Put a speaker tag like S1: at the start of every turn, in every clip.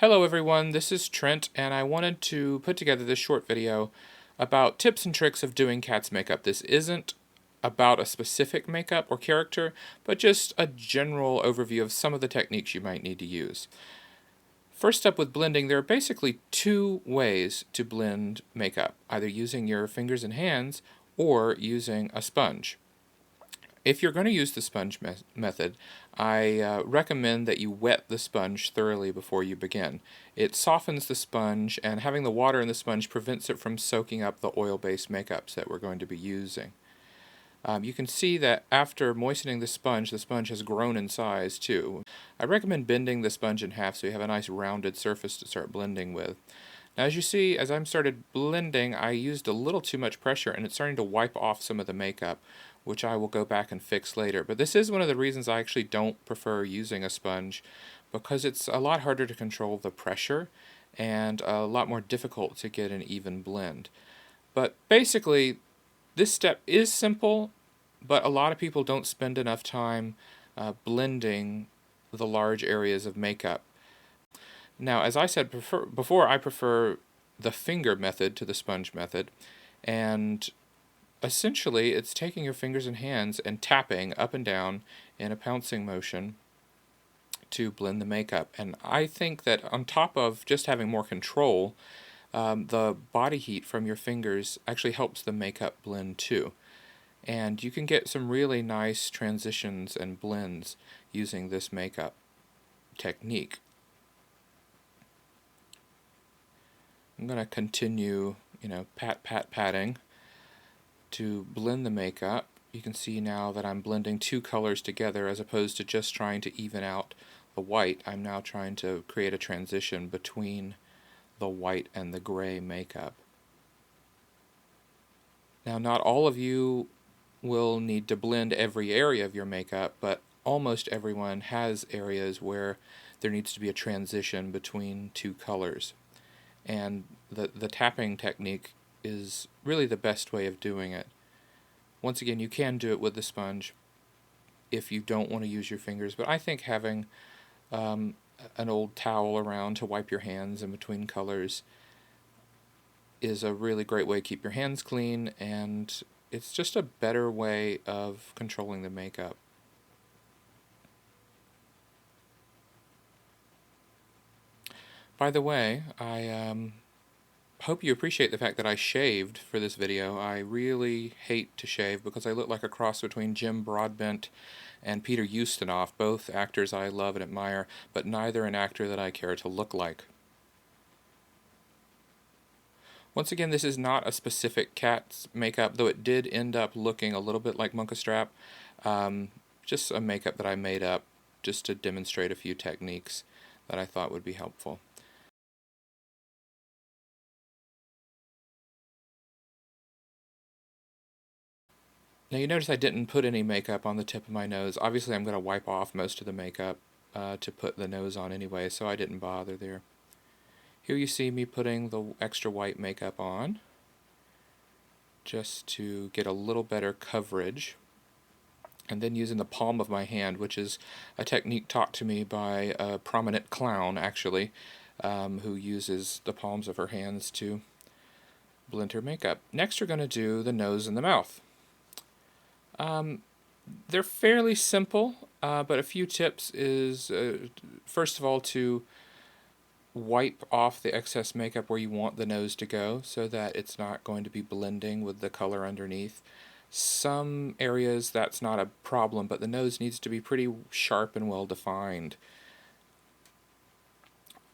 S1: Hello everyone, this is Trent, and I wanted to put together this short video about tips and tricks of doing cats makeup. This isn't about a specific makeup or character, but just a general overview of some of the techniques you might need to use. First up with blending, there are basically two ways to blend makeup, either using your fingers and hands or using a sponge. If you're going to use the sponge method, I recommend that you wet the sponge thoroughly before you begin. It softens the sponge, and having the water in the sponge prevents it from soaking up the oil-based makeups that we're going to be using. You can see that after moistening the sponge has grown in size too. I recommend bending the sponge in half so you have a nice rounded surface to start blending with. Now as you see, as I started blending, I used a little too much pressure and it's starting to wipe off some of the makeup, which I will go back and fix later. But this is one of the reasons I actually don't prefer using a sponge, because it's a lot harder to control the pressure and a lot more difficult to get an even blend. But basically, this step is simple, but a lot of people don't spend enough time blending the large areas of makeup. Now, as I said before, I prefer the finger method to the sponge method, and essentially it's taking your fingers and hands and tapping up and down in a pouncing motion to blend the makeup. And I think that on top of just having more control, the body heat from your fingers actually helps the makeup blend too. And you can get some really nice transitions and blends using this makeup technique. I'm going to continue, patting to blend the makeup. You can see now that I'm blending two colors together as opposed to just trying to even out the white. I'm now trying to create a transition between the white and the gray makeup. Now, not all of you will need to blend every area of your makeup, but almost everyone has areas where there needs to be a transition between two colors. And the tapping technique is really the best way of doing it. Once again, you can do it with the sponge if you don't want to use your fingers, but I think having an old towel around to wipe your hands in between colors is a really great way to keep your hands clean, and it's just a better way of controlling the makeup. By the way, I hope you appreciate the fact that I shaved for this video. I really hate to shave because I look like a cross between Jim Broadbent and Peter Ustinov, both actors I love and admire, but neither an actor that I care to look like. Once again, this is not a specific cat's makeup, though it did end up looking a little bit like Munkastrap. Just a makeup that I made up just to demonstrate a few techniques that I thought would be helpful. Now you notice I didn't put any makeup on the tip of my nose. Obviously I'm going to wipe off most of the makeup to put the nose on anyway, so I didn't bother there. Here you see me putting the extra white makeup on, just to get a little better coverage, and then using the palm of my hand, which is a technique taught to me by a prominent clown, actually, who uses the palms of her hands to blend her makeup. Next we're going to do the nose and the mouth. They're fairly simple, but a few tips is, first of all, to wipe off the excess makeup where you want the nose to go so that it's not going to be blending with the color underneath. Some areas that's not a problem, but the nose needs to be pretty sharp and well defined.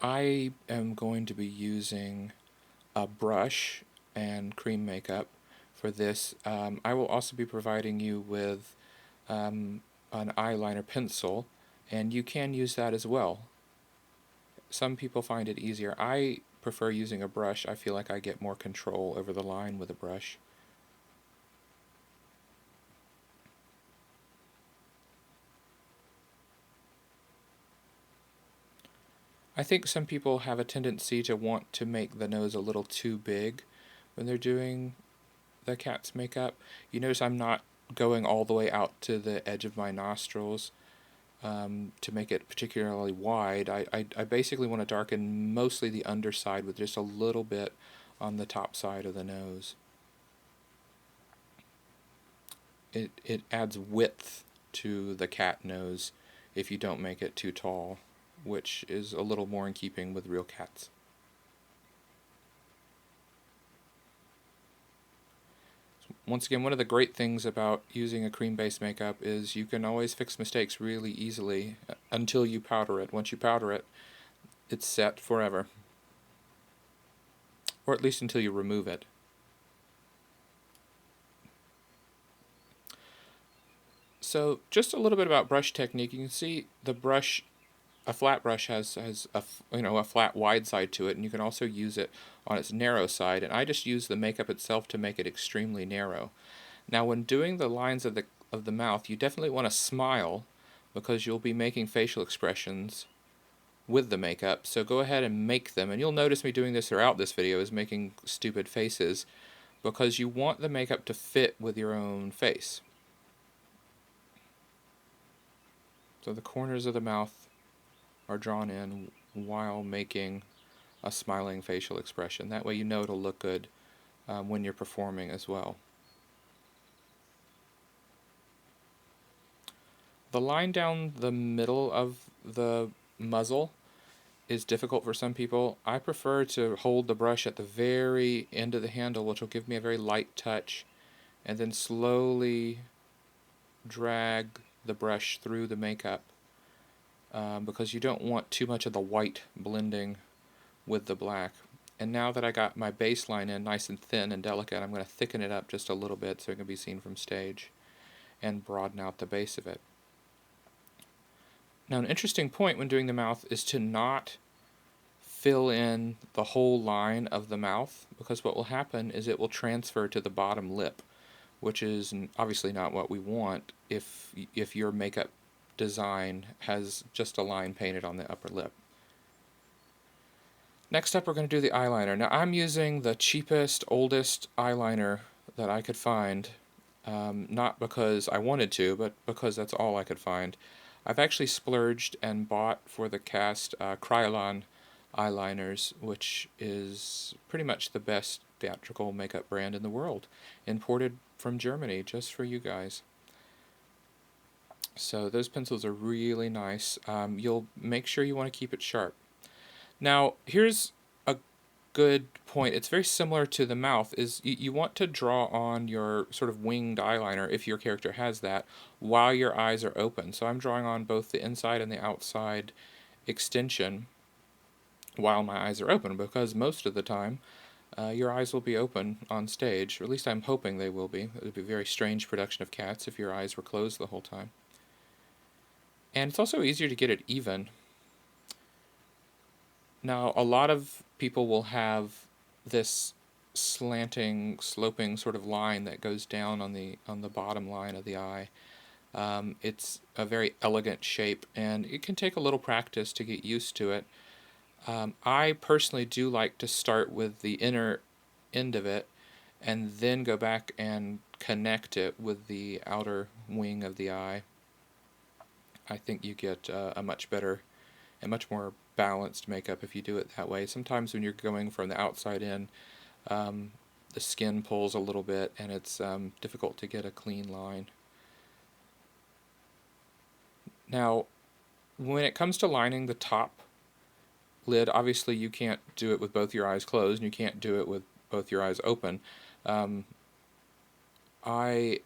S1: I am going to be using a brush and cream makeup for this. I will also be providing you with an eyeliner pencil, and you can use that as well. Some people find it easier. I prefer using a brush. I feel like I get more control over the line with a brush. I think some people have a tendency to want to make the nose a little too big when they're doing the cat's makeup. You notice I'm not going all the way out to the edge of my nostrils. to make it particularly wide. I basically want to darken mostly the underside with just a little bit on the top side of the nose. It adds width to the cat nose if you don't make it too tall, which is a little more in keeping with real cats. Once again, one of the great things about using a cream-based makeup is you can always fix mistakes really easily until you powder it. Once you powder it, it's set forever. Or at least until you remove it. So just a little bit about brush technique. You can see the brush, a flat brush has a flat wide side to it, and you can also use it on its narrow side, and I just use the makeup itself to make it extremely narrow. Now when doing the lines of the mouth, you definitely want to smile because you'll be making facial expressions with the makeup, so go ahead and make them. And you'll notice me doing this throughout this video, is making stupid faces, because you want the makeup to fit with your own face. So the corners of the mouth are drawn in while making a smiling facial expression. That way you know it'll look good when you're performing as well. The line down the middle of the muzzle is difficult for some people. I prefer to hold the brush at the very end of the handle, which will give me a very light touch, and then slowly drag the brush through the makeup, because you don't want too much of the white blending with the black. And now that I got my baseline in nice and thin and delicate, I'm going to thicken it up just a little bit so it can be seen from stage and broaden out the base of it. Now an interesting point when doing the mouth is to not fill in the whole line of the mouth, because what will happen is it will transfer to the bottom lip, which is obviously not what we want if your makeup design has just a line painted on the upper lip. Next up, we're going to do the eyeliner. Now I'm using the cheapest, oldest eyeliner that I could find, not because I wanted to, but because that's all I could find. I've actually splurged and bought for the cast Kryolan eyeliners, which is pretty much the best theatrical makeup brand in the world, imported from Germany just for you guys. So those pencils are really nice. You'll make sure you want to keep it sharp. Now here's a good point. It's very similar to the mouth. Is you want to draw on your sort of winged eyeliner, if your character has that, while your eyes are open. So I'm drawing on both the inside and the outside extension while my eyes are open, because most of the time your eyes will be open on stage, or at least I'm hoping they will be. It would be a very strange production of Cats if your eyes were closed the whole time. And it's also easier to get it even. Now a lot of people will have this slanting, sloping sort of line that goes down on the bottom line of the eye. It's a very elegant shape, and it can take a little practice to get used to it. I personally do like to start with the inner end of it and then go back and connect it with the outer wing of the eye. I think you get a much better and much more balanced makeup if you do it that way. Sometimes when you're going from the outside in, the skin pulls a little bit and it's difficult to get a clean line. Now, when it comes to lining the top lid, obviously you can't do it with both your eyes closed, and you can't do it with both your eyes open. I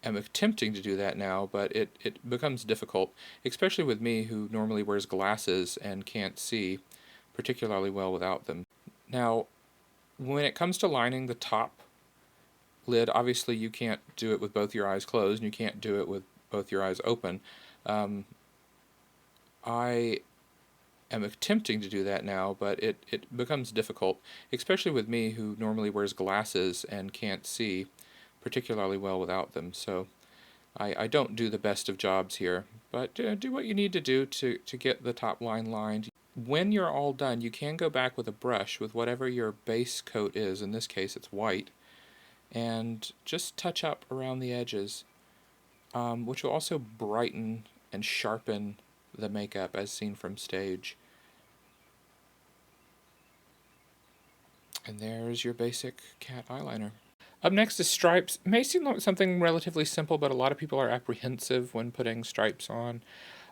S1: am attempting to do that now, but it becomes difficult, especially with me, who normally wears glasses and can't see particularly well without them. Now, when it comes to lining the top lid, obviously you can't do it with both your eyes closed, and you can't do it with both your eyes open. I am attempting to do that now, but it becomes difficult, especially with me, who normally wears glasses and can't see particularly well without them. So I don't do the best of jobs here, but do what you need to do to get the top line lined. When you're all done, you can go back with a brush with whatever your base coat is. In this case it's white, and just touch up around the edges, which will also brighten and sharpen the makeup as seen from stage. And there's your basic cat eyeliner. Up next is stripes. It may seem like something relatively simple, but a lot of people are apprehensive when putting stripes on.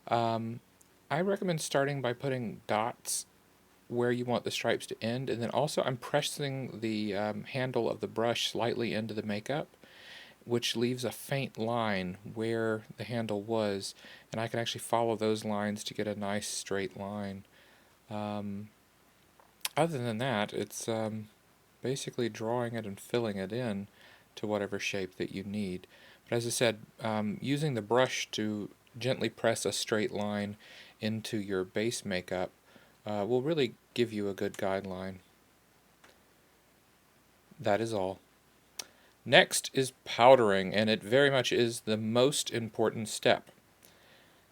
S1: I recommend starting by putting dots where you want the stripes to end, and then also I'm pressing the handle of the brush slightly into the makeup, which leaves a faint line where the handle was, and I can actually follow those lines to get a nice straight line. Other than that, it's basically drawing it and filling it in to whatever shape that you need. But as I said, using the brush to gently press a straight line into your base makeup will really give you a good guideline. That is all. Next is powdering, and it very much is the most important step.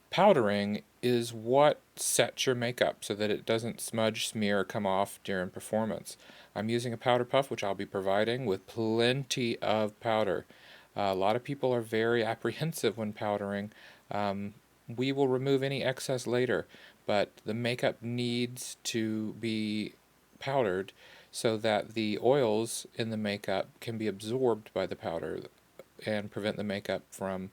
S1: Powdering is what sets your makeup so that it doesn't smudge, smear, or come off during performance. I'm using a powder puff, which I'll be providing with plenty of powder. A lot of people are very apprehensive when powdering. We will remove any excess later, but the makeup needs to be powdered so that the oils in the makeup can be absorbed by the powder and prevent the makeup from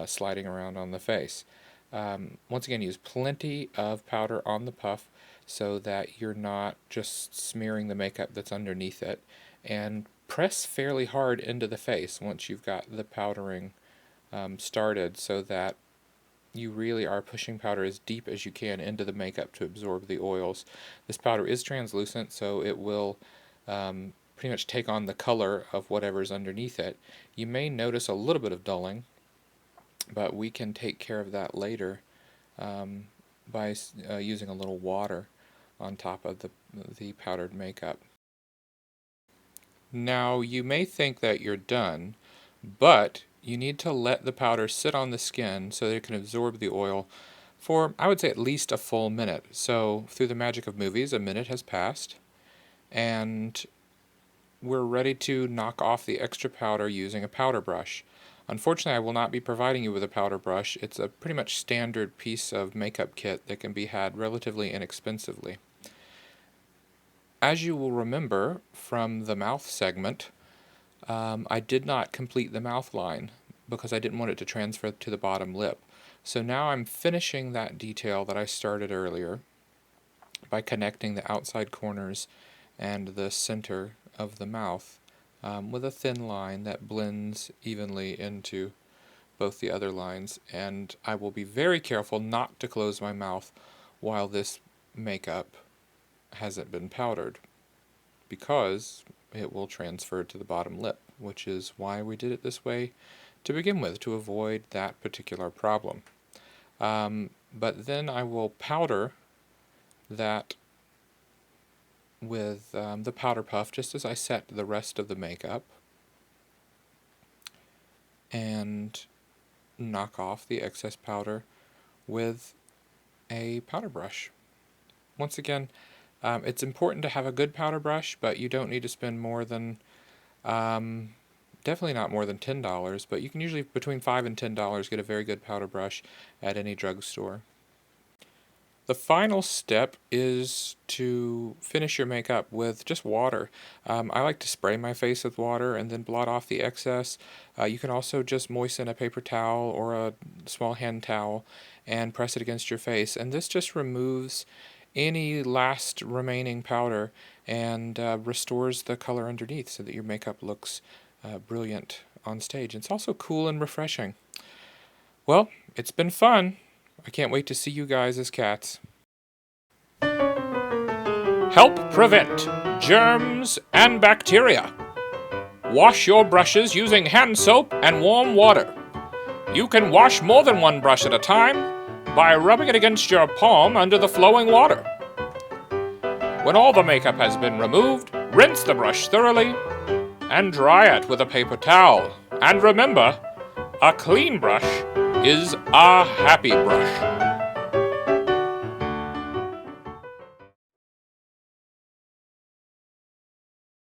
S1: sliding around on the face. Once again, use plenty of powder on the puff so that you're not just smearing the makeup that's underneath it, and press fairly hard into the face once you've got the powdering started, so that you really are pushing powder as deep as you can into the makeup to absorb the oils. This powder is translucent, so it will pretty much take on the color of whatever's underneath it. You may notice a little bit of dulling, but we can take care of that later by using a little water on top of the powdered makeup. Now, you may think that you're done, but you need to let the powder sit on the skin so that it can absorb the oil for, I would say, at least a full minute. So, through the magic of movies, a minute has passed, and we're ready to knock off the extra powder using a powder brush. Unfortunately, I will not be providing you with a powder brush. It's a pretty much standard piece of makeup kit that can be had relatively inexpensively. As you will remember from the mouth segment, I did not complete the mouth line because I didn't want it to transfer to the bottom lip. So now I'm finishing that detail that I started earlier by connecting the outside corners and the center of the mouth with a thin line that blends evenly into both the other lines. And I will be very careful not to close my mouth while this makeup hasn't been powdered, because it will transfer to the bottom lip, which is why we did it this way to begin with, to avoid that particular problem. But then I will powder that with the powder puff just as I set the rest of the makeup, and knock off the excess powder with a powder brush. Once again, it's important to have a good powder brush, but you don't need to spend more than, definitely not more than $10, but you can usually, between $5 and $10, get a very good powder brush at any drugstore. The final step is to finish your makeup with just water. I like to spray my face with water and then blot off the excess. You can also just moisten a paper towel or a small hand towel and press it against your face, and this just removes any last remaining powder and restores the color underneath so that your makeup looks brilliant on stage. It's also cool and refreshing. Well, it's been fun. I can't wait to see you guys as cats. Help prevent germs and bacteria. Wash your brushes using hand soap and warm water. You can wash more than one brush at a time by rubbing it against your palm under the flowing water. When all the makeup has been removed, rinse the brush thoroughly and dry it with a paper towel. And remember, a clean brush is a happy brush.